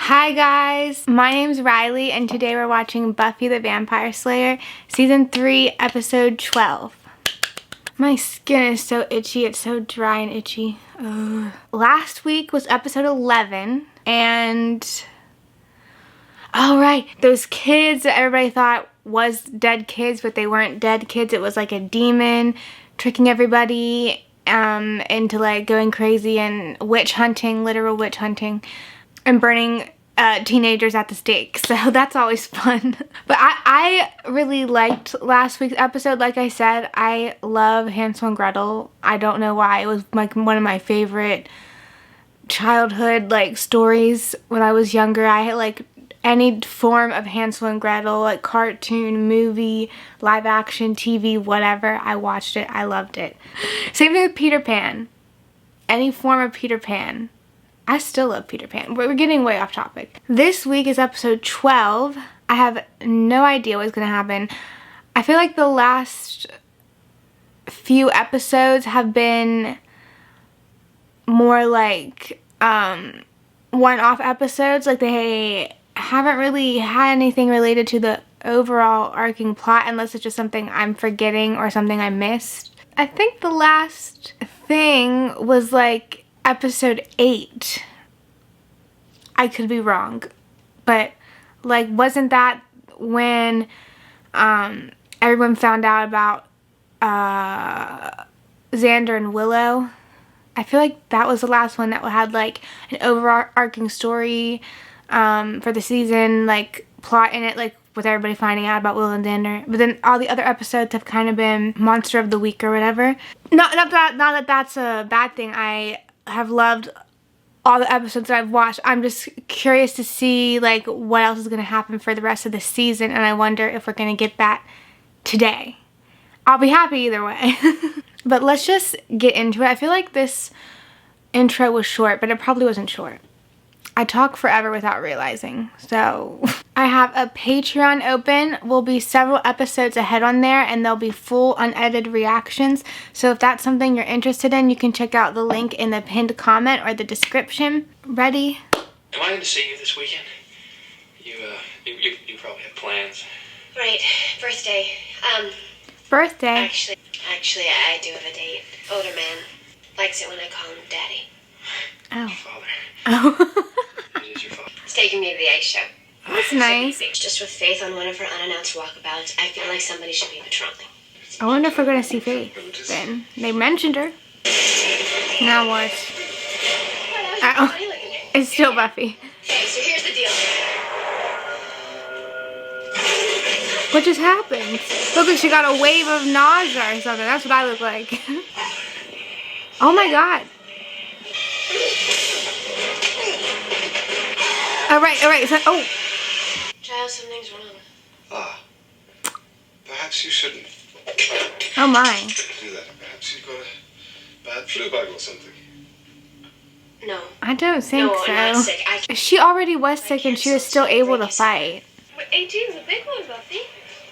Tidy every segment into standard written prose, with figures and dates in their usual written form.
Hi guys, my name's Riley and today we're watching Buffy the Vampire Slayer Season 3 Episode 12. My skin is so itchy, it's so dry and itchy. Ugh. Last week was Episode 11 and... oh right, those kids that everybody thought was dead kids but they weren't dead kids. It was like a demon tricking everybody into like going crazy and witch hunting, literal witch hunting. And burning teenagers at the stake, so that's always fun. But I really liked last week's episode. Like I said, I love Hansel and Gretel. I don't know why. It was like one of my favorite childhood like stories when I was younger. I had like any form of Hansel and Gretel, like cartoon, movie, live action, TV, whatever. I watched it. I loved it. Same thing with Peter Pan. Any form of Peter Pan. I still love Peter Pan. We're getting way off topic. This week is episode 12. I have no idea what's going to happen. I feel like the last few episodes have been more like one-off episodes. Like they haven't really had anything related to the overall arcing plot unless it's just something I'm forgetting or something I missed. I think the last thing was like Episode 8. I could be wrong, but like wasn't that when everyone found out about Xander and Willow? I feel like that was the last one that had like an overarching story for the season, like plot in it, like with everybody finding out about Willow and Xander. But then all the other episodes have kind of been Monster of the Week or whatever. Not that that's a bad thing. I have loved all the episodes that I've watched. I'm just curious to see like what else is going to happen for the rest of the season, and I wonder if we're going to get that today. I'll be happy either way. But let's just get into it. I feel like this intro was short, but it probably wasn't short. I talk forever without realizing. So I have a Patreon open. Will be several episodes ahead on there and there'll be full unedited reactions. So if that's something you're interested in, you can check out the link in the pinned comment or the description. Ready? Am I going to see you this weekend? You probably have plans. Right, birthday. Birthday? Actually, I do have a date. Older man. Likes it when I call him daddy. Oh. Father. Oh. It is your father. He's taking me to the ice show. That's nice. Just with Faith on one of her unannounced walkabouts, I feel like somebody should be patrolling. I wonder if we're going to see Faith then. They mentioned her. Now what? Oh, it's still Buffy. Okay, so here's the deal. What just happened? Look like she got a wave of nausea or something. That's what I look like. Oh my god. Alright. So, oh. Giles, something's wrong. Perhaps you shouldn't Oh my. do that. Perhaps you've got a bad flu bug or something. No. I don't think No, so. I'm not sick. She already was sick and she was still able to fight. But 18's a big one, Buffy.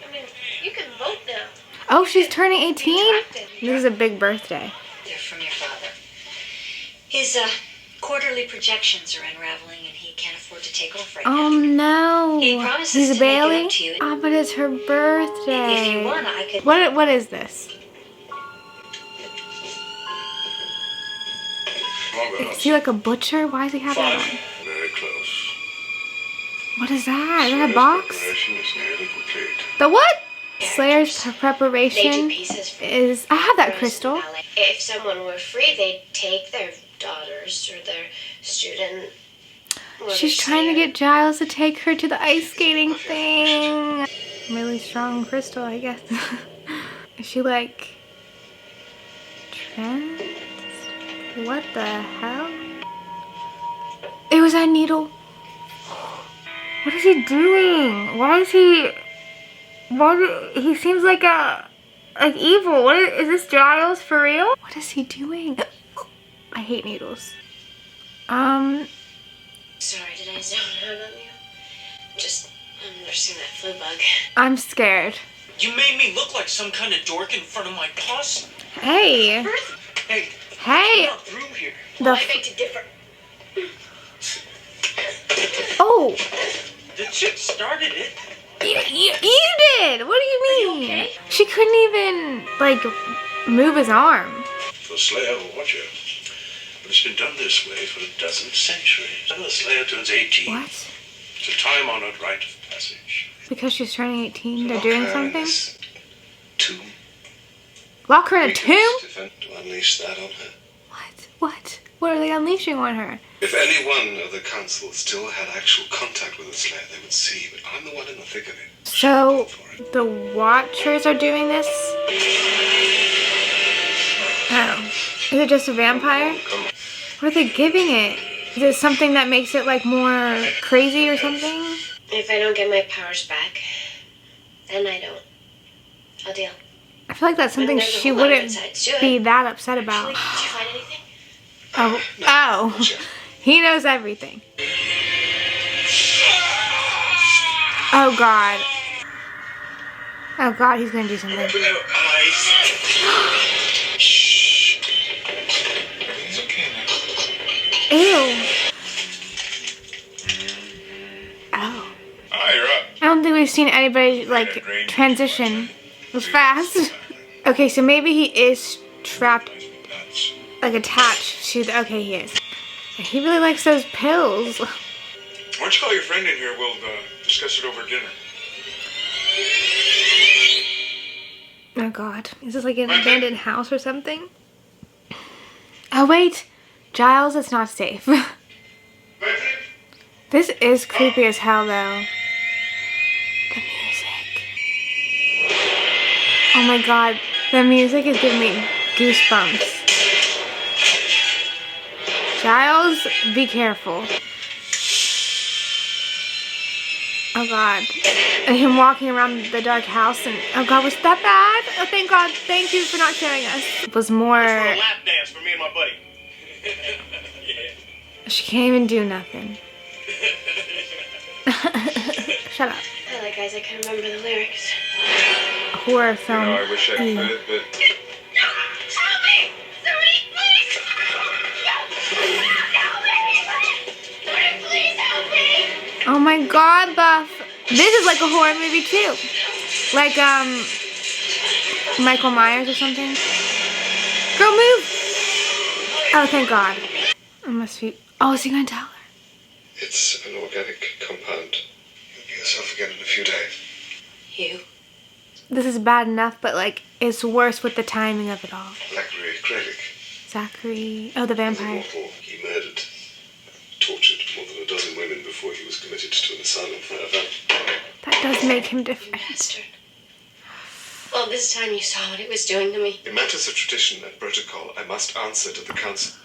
I mean, you can vote now. Oh, she's turning 18? This is a big birthday. They're from your father. His quarterly projections are unraveling and he can't afford to take off right Oh now. no. He promises He's to make it Bailey? up to you. Oh, but it's her birthday. If you want, I could... What is this? Is he like a butcher? Why does he have that on? Very close. What is that? Is that a box? Preparation is nearly complete. The what? Slayer's They preparation do pieces for is... I have that girls crystal. in ballet. If someone were free, they'd take their daughters or their student. or She's their trying to slayer. get Giles to take her to the ice skating thing. Really strong crystal, I guess. Is she like... trans? What the hell? It was that needle. What is he doing? Why is he... he seems like evil. What is this Giles for real? What is he doing? I hate needles. Sorry, did I zone out on you? I'm nursing that flu bug. I'm scared. You made me look like some kind of dork in front of my boss? Hey. Hey, Hey. I'm not through here. The I beg to differ. oh No! The chick started it. You did! What do you mean? okay? She couldn't even, like, move his arm. The Slayer will watch you. But it's been done this way for a dozen centuries. When the Slayer turns 18, What? it's a time-honored rite of passage. Because she's turning 18, they're Lock doing her in something? this tomb. Lock her in a tomb? To unleash that on her. What? What are they unleashing on her? If anyone of the council still had actual contact with the Slayer, they would see. But I'm the one in the thick of it. So, the Watchers are doing this? Oh. Is it just a vampire? Come on. What are they giving it? Is it something that makes it, like, more crazy or something? If I don't get my powers back, then I don't. I'll deal. I feel like that's something there's a she whole lot of wouldn't insides to it. be that upset about. Did you find anything? Oh. He knows everything. Oh God. Oh God, he's gonna do something. Open your eyes. Shh. Everything's okay now. Ew. Oh. Ah, you're up. I don't think we've seen anybody, like, transition fast. Okay, so maybe he is trapped, Nuts. like, attached to the... Okay, he is. He really likes those pills. Why don't you call your friend in here? We'll discuss it over dinner. Oh God. Is this like an abandoned house or something? Oh wait. Giles, it's not safe. This is creepy as hell though. The music. Oh my God. The music is giving me goosebumps. Giles, be careful. Oh God. And him walking around the dark house and, oh God, was that bad? Oh, thank God. Thank you for not showing us. It was more... A lap dance for me and my buddy. She can't even do nothing. Shut up. I like guys, I can remember the lyrics. Horror film. I wish I Ew. could, but Help me! Somebody, please! Help me! Somebody, please help me! Oh my God, Buff. This is like a horror movie too. Like, Michael Myers or something. Girl, move! Oh, thank God. I must be... Oh, is he gonna tell her? it's an organic compound. You'll be yourself again in a few days. You? This is bad enough, but like, it's worse with the timing of it all. Zachary Kralik, Zachary... Oh, the vampire. mortal. He murdered, tortured more than a dozen women before he was committed to an asylum forever. That does make him different. Bastard. All this time you saw what it was doing to me. In matters of tradition and protocol, I must answer to the council.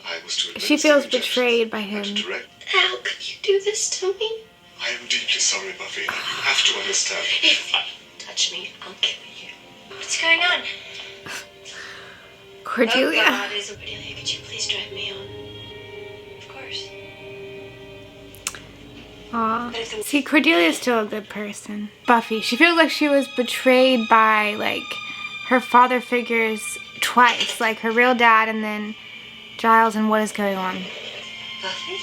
I was to She administer feels injections betrayed by and him. direct. How could you do this to me? I am deeply sorry, Buffy. You have to understand. If you touch me, I'll kill you. What's going on? Cordelia. Oh God, Cordelia, could you please drive me home? Of course. Aw. See, Cordelia's still a good person. Buffy, she feels like she was betrayed by, like, her father figures twice. Like, her real dad and then Giles, and what is going on. Buffy?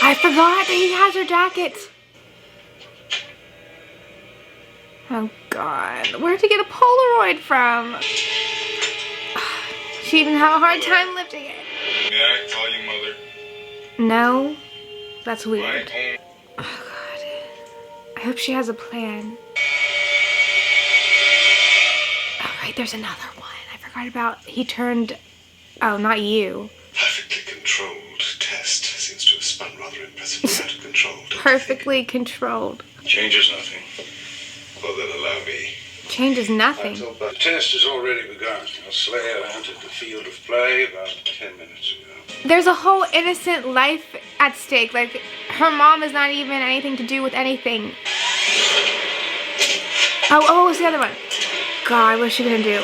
I forgot that he has her jacket. Oh, God. Where'd you get a Polaroid from? She even have a hard time lifting it. May I call you mother? No? That's weird. Right. Oh, God. I hope she has a plan. Oh, right, there's another one. I forgot about... He turned... Oh, not you. Perfectly controlled test seems to have spun rather impressively out of control. don't you Perfectly controlled. think? Changes nothing. Well, then allow me. Changes nothing. The test has already begun. A Slayer entered the field of play about 10 minutes ago. There's a whole innocent life at stake. Like, her mom is not even anything to do with anything. Oh, what's the other one? God, what's she gonna do?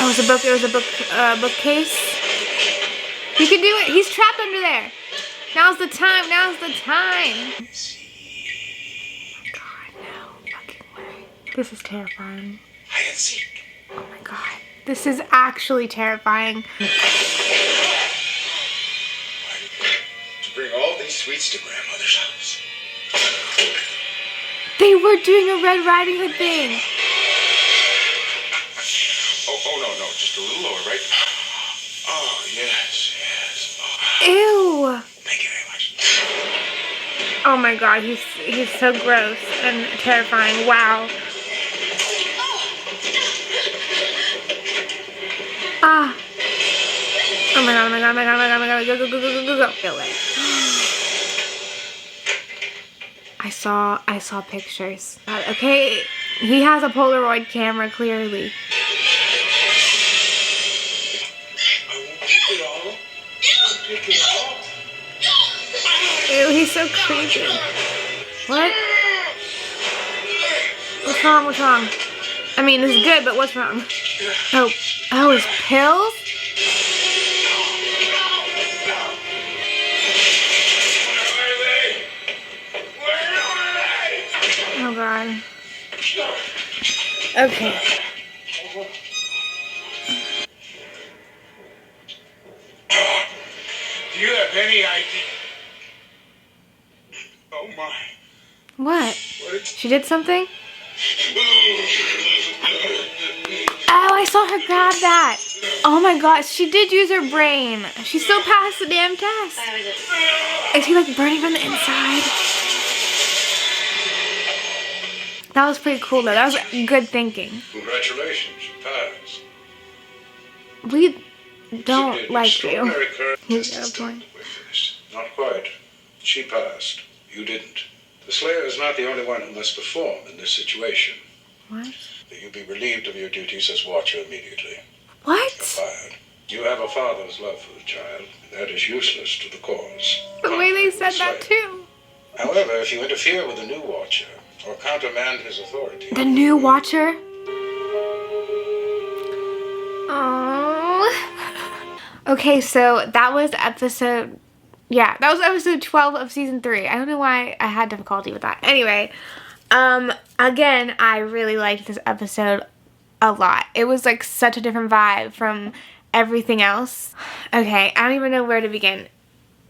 Oh, it was a bookcase. You can do it. He's trapped under there. Now's the time. Now's the time. God, no fucking way. This is terrifying. Hide and seek. Oh my God. This is actually terrifying. To bring all these sweets to Grandmother's house. They were doing a Red Riding Hood thing. Oh, no, just a little lower, right? Oh, yes. Oh, Ew. thank you very much. Oh my god, he's so gross and terrifying. Wow. Ah. Oh my god, go. Kill it. I saw pictures. Okay, he has a Polaroid camera, clearly. I won't take it all. Take it all. Ew, he's so creepy. What? What's wrong? I mean, this is good, but what's wrong? Oh, his pills? Oh god. Okay. Do you have any idea? Oh my. What? She did something? Oh, I saw her grab that. Oh my gosh, she did use her brain. She still passed the damn test. Is he like burning from the inside? That was pretty cool though. That was good thinking. Congratulations, you passed. We don't like you. Extraordinary courage. He's got a point. We're finished. Not quite. She passed. You didn't. The Slayer is not the only one who must perform in this situation. What? You'll be relieved of your duties as Watcher immediately. What? Fired. You have a father's love for the child. That is useless to the cause. The way they said Slayer. that too. However, if you interfere with the new Watcher or countermand his authority... The new Watcher? Oh. Okay, so that was episode 12 of season 3. I don't know why I had difficulty with that. Anyway, again, I really liked this episode a lot. It was like such a different vibe from everything else. Okay, I don't even know where to begin.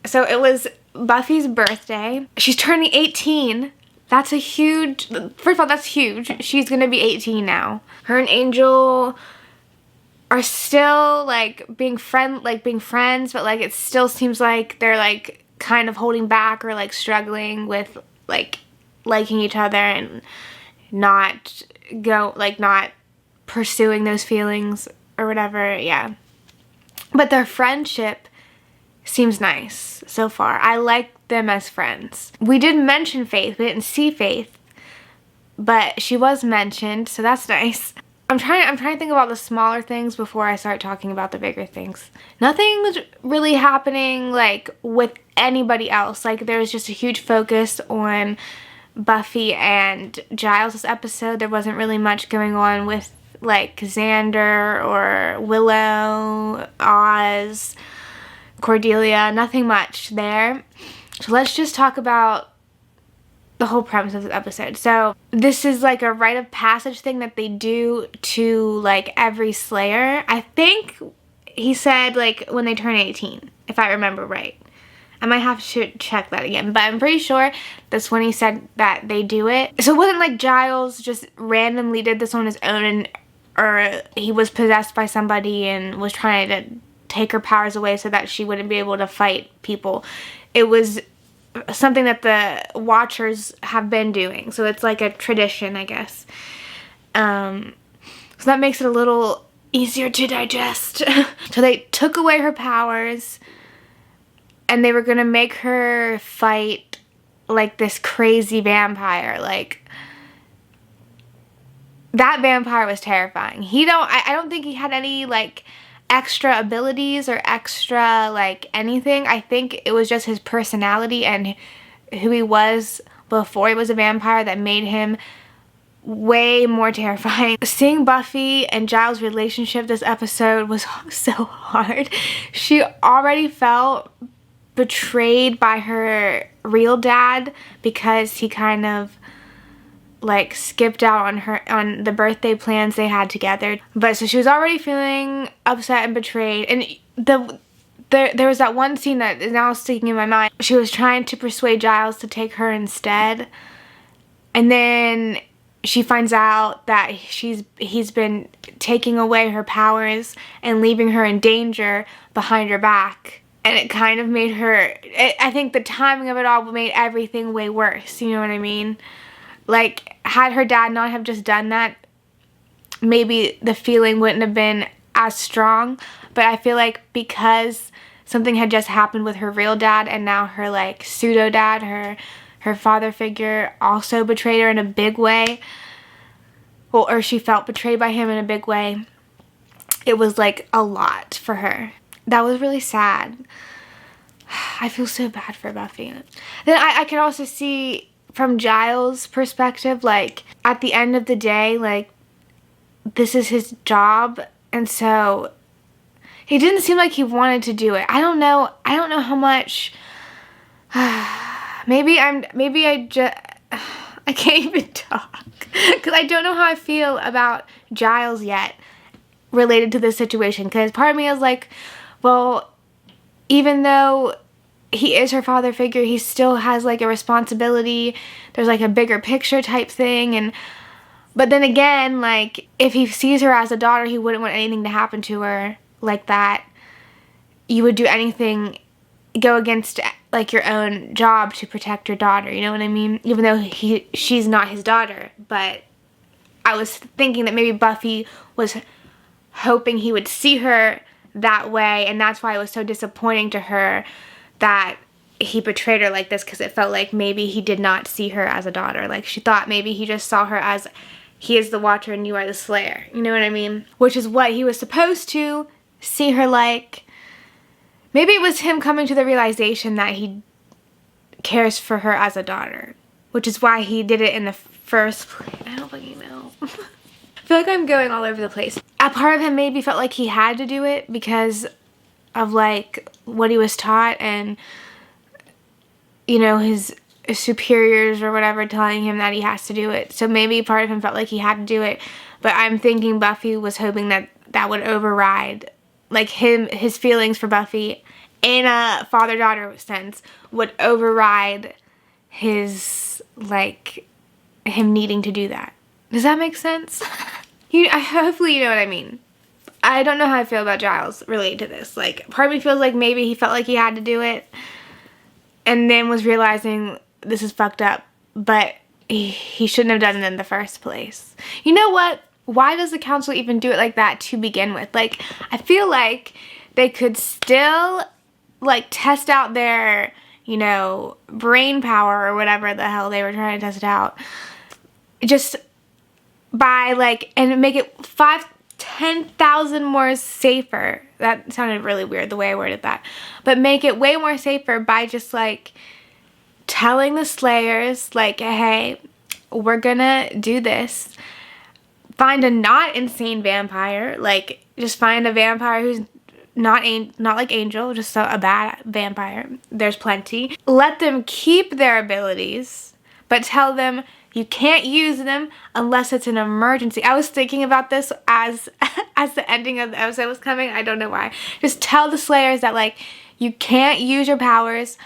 So it was Buffy's birthday. She's turning 18. That's a huge, first of all, that's huge. She's gonna be 18 now. Her and Angel are still like being friends, but like it still seems like they're like kind of holding back or like struggling with like liking each other and not pursuing those feelings or whatever. Yeah, but their friendship seems nice so far. I like them as friends. We did mention Faith. We didn't see Faith, but she was mentioned, so that's nice. I'm trying to think about the smaller things before I start talking about the bigger things. Nothing's really happening like with anybody else. Like there's just a huge focus on Buffy and Giles this episode. There wasn't really much going on with like Xander or Willow, Oz, Cordelia. Nothing much there. So let's just talk about the whole premise of this episode. So this is like a rite of passage thing that they do to like every Slayer. I think he said like when they turn 18, if I remember right. I might have to check that again, but I'm pretty sure that's when he said that they do it. So it wasn't like Giles just randomly did this on his own or he was possessed by somebody and was trying to take her powers away so that she wouldn't be able to fight people. It was something that the Watchers have been doing. So it's like a tradition, I guess. So that makes it a little easier to digest. So they took away her powers and they were going to make her fight like this crazy vampire. Like that vampire was terrifying. I don't think he had any like extra abilities or extra like anything. I think it was just his personality and who he was before he was a vampire that made him way more terrifying. Seeing Buffy and Giles' relationship this episode was so hard. She already felt betrayed by her real dad because he kind of like skipped out on the birthday plans they had together. But so she was already feeling upset and betrayed, and there was that one scene that is now sticking in my mind. She was trying to persuade Giles to take her instead, and then she finds out that he's been taking away her powers and leaving her in danger behind her back. And it kind of made her, I think the timing of it all made everything way worse, you know what I mean? Like, had her dad not have just done that, maybe the feeling wouldn't have been as strong. But I feel like because something had just happened with her real dad, and now her like pseudo dad, her father figure, also betrayed her in a big way, well, or she felt betrayed by him in a big way, it was like a lot for her. That was really sad. I feel so bad for Buffy. Then I could also see from Giles' perspective, like, at the end of the day, like, this is his job, and so he didn't seem like he wanted to do it. I don't know how much. Maybe I can't even talk because I don't know how I feel about Giles yet related to this situation. Because part of me is like, well, even though he is her father figure, he still has like a responsibility. There's like a bigger picture type thing, but then again, like, if he sees her as a daughter, he wouldn't want anything to happen to her like that. You would do anything, go against like your own job to protect your daughter, you know what I mean? Even though she's not his daughter. But I was thinking that maybe Buffy was hoping he would see her that way, and that's why it was so disappointing to her that he betrayed her like this, because it felt like maybe he did not see her as a daughter. Like, she thought maybe he just saw her as, he is the Watcher and you are the Slayer, you know what I mean? Which is what he was supposed to see her like. Maybe it was him coming to the realization that he cares for her as a daughter, which is why he did it in the first place. I don't fucking know. I feel like I'm going all over the place. A part of him maybe felt like he had to do it because of like what he was taught, and you know, his superiors or whatever telling him that he has to do it. So maybe part of him felt like he had to do it. But I'm thinking Buffy was hoping that that would override, like, his feelings for Buffy in a father-daughter sense would override his, like, him needing to do that. Does that make sense? Hopefully you know what I mean. I don't know how I feel about Giles related to this. Like, part of me feels like maybe he felt like he had to do it and then was realizing this is fucked up, but he shouldn't have done it in the first place. You know what? Why does the council even do it like that to begin with? Like, I feel like they could still, like, test out their, you know, brain power or whatever the hell they were trying to test it out. Just by, like, and make it 10,000 more safer. That sounded really weird the way I worded that. But make it way more safer by just, like, telling the Slayers, like, hey, we're gonna do this. Find a not insane vampire. Like, just find a vampire who's not like Angel, just a bad vampire. There's plenty. Let them keep their abilities, but tell them you can't use them unless it's an emergency. I was thinking about this as the ending of the episode was coming. I don't know why. Just tell the Slayers that, like, you can't use your powers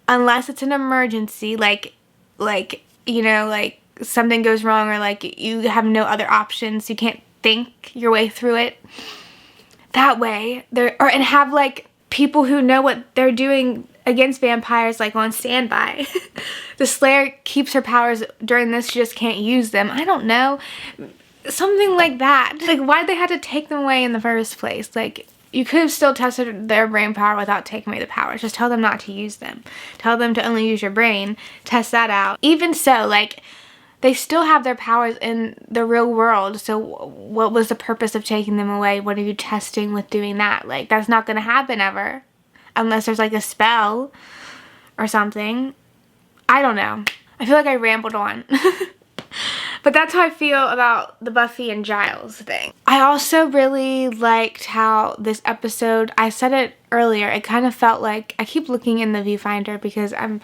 unless it's an emergency. Like, you know, like, something goes wrong, or like you have no other options. You can't think your way through it. That way, and have like people who know what they're doing against vampires, like, on standby. The Slayer keeps her powers during this, she just can't use them. I don't know. Something like that. Like, why'd they have to take them away in the first place? Like, you could have still tested their brain power without taking away the powers. Just tell them not to use them. Tell them to only use your brain. Test that out. Even so, like, they still have their powers in the real world, so what was the purpose of taking them away? What are you testing with doing that? Like, that's not going to happen ever. Unless there's, like, a spell or something. I don't know. I feel like I rambled on. But that's how I feel about the Buffy and Giles thing. I also really liked how this episode, I said it earlier, it kind of felt like, I keep looking in the viewfinder because I'm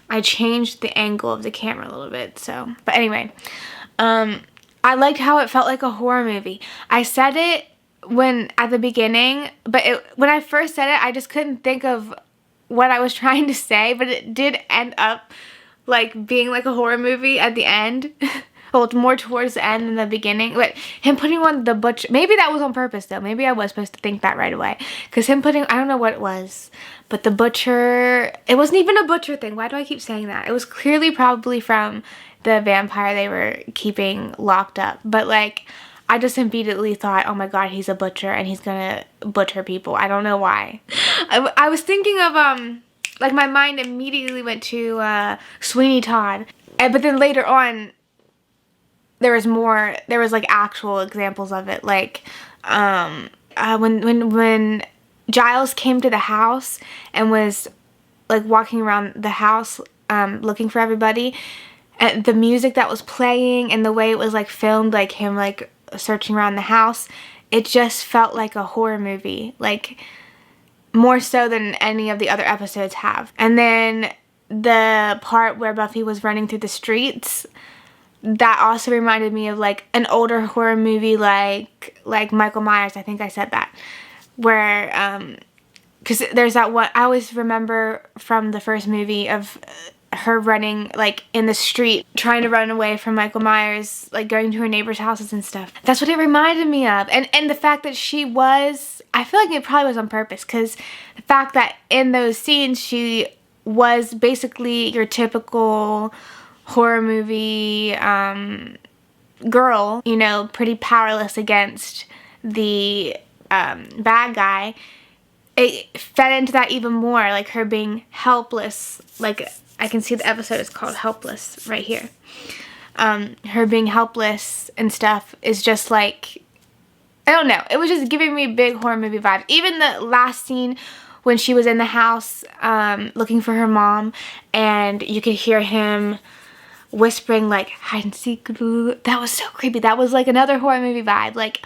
I changed the angle of the camera a little bit, so. But anyway, I liked how it felt like a horror movie. I said it at the beginning, but when I first said it, I just couldn't think of what I was trying to say, but it did end up like being like a horror movie at the end. Well, more towards the end than the beginning. But him putting on the butcher, maybe that was on purpose though. Maybe I was supposed to think that right away. Because him putting, I don't know what it was, but the butcher, it wasn't even a butcher thing. Why do I keep saying that? It was clearly probably from the vampire they were keeping locked up. But like, I just immediately thought, oh my god, he's a butcher and he's gonna butcher people. I don't know why. I was thinking of, like my mind immediately went to Sweeney Todd. But then later on, there was like actual examples of it. Like, when Giles came to the house and was like walking around the house, looking for everybody, and the music that was playing and the way it was like filmed, like him like searching around the house, it just felt like a horror movie, like more so than any of the other episodes have. And then the part where Buffy was running through the streets, that also reminded me of like an older horror movie like Michael Myers. I think I said that, where because there's that one I always remember from the first movie of her running like in the street trying to run away from Michael Myers, like going to her neighbors' houses and stuff. That's what it reminded me of. And the fact that she was, I feel like it probably was on purpose, because the fact that in those scenes she was basically your typical horror movie girl, you know, pretty powerless against the bad guy. It fed into that even more, like her being helpless. Like, I can see the episode is called Helpless right here. Her being helpless and stuff is just like, I don't know, it was just giving me big horror movie vibes. Even the last scene when she was in the house looking for her mom, and you could hear him whispering like hide and seek, that was so creepy. That was like another horror movie vibe. Like,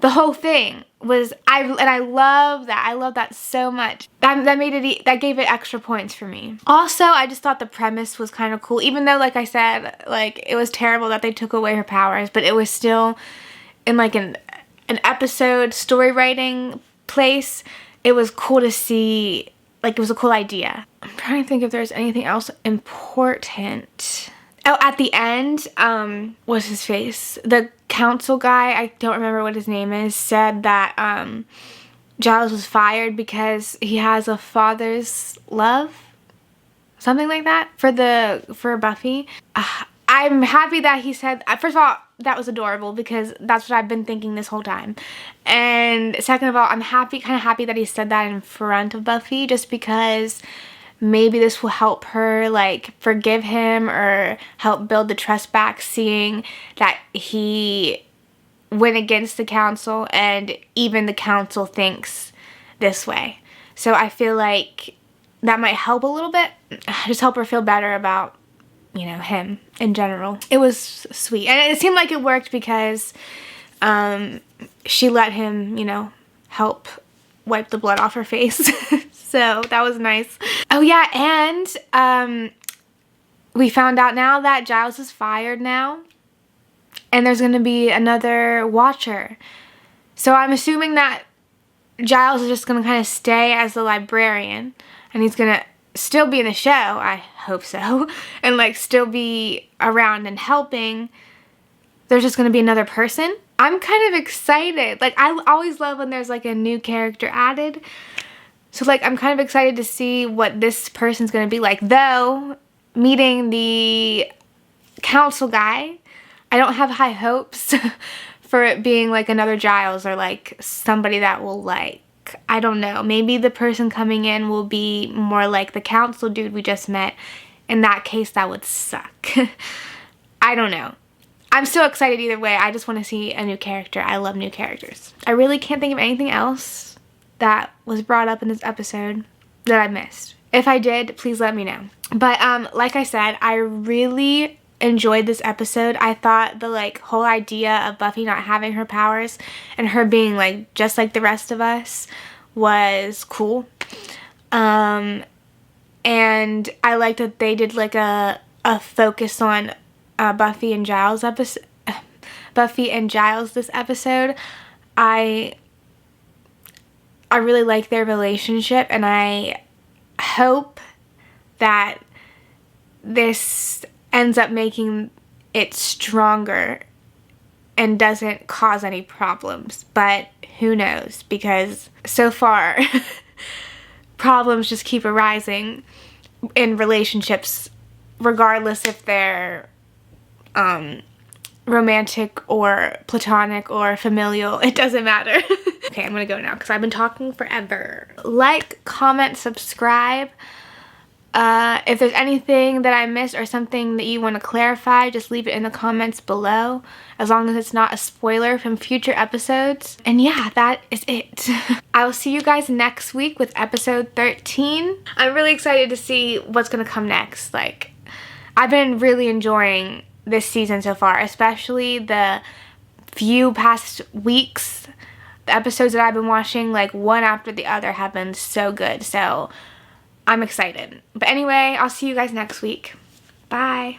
the whole thing was, I love that. I love that so much. That made it, that gave it extra points for me. Also, I just thought the premise was kind of cool, even though, like I said, like it was terrible that they took away her powers, but it was still in like an episode story writing place. It was cool to see, like it was a cool idea. I'm trying to think if there's anything else important. Oh, at the end, what's his face? The council guy, I don't remember what his name is, said that Giles was fired because he has a father's love, something like that, for Buffy. I'm happy that he said, first of all, that was adorable because that's what I've been thinking this whole time. And second of all, I'm kind of happy that he said that in front of Buffy, just because maybe this will help her like forgive him or help build the trust back, seeing that he went against the council and even the council thinks this way. So I feel like that might help a little bit. Just help her feel better about, you know, him in general. It was sweet. And it seemed like it worked because she let him, you know, help wipe the blood off her face. So that was nice. Oh yeah, and we found out now that Giles is fired now, and there's going to be another watcher. So I'm assuming that Giles is just going to kind of stay as the librarian, and he's going to still be in the show, I hope so, and like still be around and helping. There's just going to be another person. I'm kind of excited. Like, I always love when there's like a new character added. So like, I'm kind of excited to see what this person's going to be like. Though, meeting the council guy, I don't have high hopes for it being like another Giles or like somebody that will like, I don't know, maybe the person coming in will be more like the council dude we just met. In that case, that would suck. I don't know. I'm so excited either way. I just want to see a new character. I love new characters. I really can't think of anything else that was brought up in this episode that I missed. If I did, please let me know. But like I said, I really enjoyed this episode. I thought the like whole idea of Buffy not having her powers and her being like just like the rest of us was cool. And I like that they did like a focus on Buffy and Giles this episode. I really like their relationship, and I hope that this ends up making it stronger and doesn't cause any problems. But who knows, because so far problems just keep arising in relationships, regardless if they're romantic or platonic or familial. It doesn't matter. Okay, I'm gonna go now because I've been talking forever. Like, comment, subscribe. If there's anything that I missed or something that you want to clarify, just leave it in the comments below, as long as it's not a spoiler from future episodes. And yeah, that is it. I will see you guys next week with episode 13. I'm really excited to see what's gonna come next. Like, I've been really enjoying this season so far, especially the few past weeks. The episodes that I've been watching, like one after the other, have been so good. So I'm excited. But anyway, I'll see you guys next week. Bye.